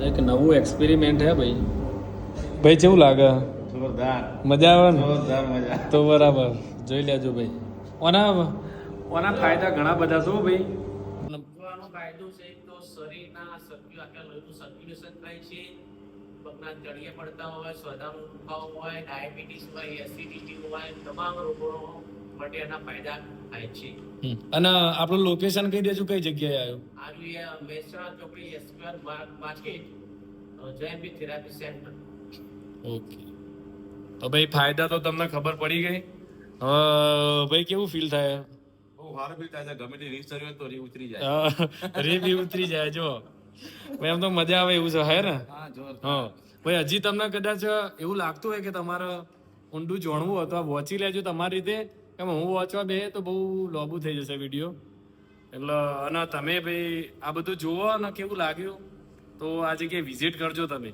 એક નવું એક્સપેરિમેન્ટ હે ભાઈ. ભાઈ કેવું લાગે? જોરદાર. મજા આવે ને? જોરદાર મજા. તો બરાબર જોઈ લેજો ભાઈ. ઓના ઓના ફાયદા ઘણા બધા છો ભાઈ. આનો ફાયદો છે તો શરીરના સર્ક્યુલેશન થાય છે. પગના તળિયે પડતા હોય, સ્વધાનો દુખાવો હોય, ડાયાબિટીસ હોય, એસિડિટી હોય, તમામ રોગો માટે એના ફાયદા થાય છે. અને આપણું લોકેશન કહી દેજો કઈ જગ્યાએ આવ્યું? આ મહેસાણા ચોકડી એસક્યુઆર માર્કેટ જયંતિ થેરાપી સેન્ટર. ઓકે, તો ભાઈ ફાયદા તો તમને ખબર પડી ગઈ. હવે ભાઈ કેવું ફીલ થાય? બહુ સારું ફીલ થાય છે. ગમે તે રીસ ચડ્યો તો રી ઉતરી જાય. રે બી ઉતરી જાય. જો ભાઈ આમ તો મજા આવે એવું છે હે ને? હા જોરદાર. હા ભાઈ, હજી તમને કદાચ એવું લાગતું હોય કે તમારે ઊંડું જાણવું હોય તો આ વોચી લેજો તમારી રીતે. કેમ હું વોચવા બે તો બહુ લોબુ થઈ જશે વિડીયો. એટલે અને તમે ભાઈ આ બધું જુઓ અને કેવું લાગ્યું તો આ જગ્યાએ વિઝિટ કરજો તમે.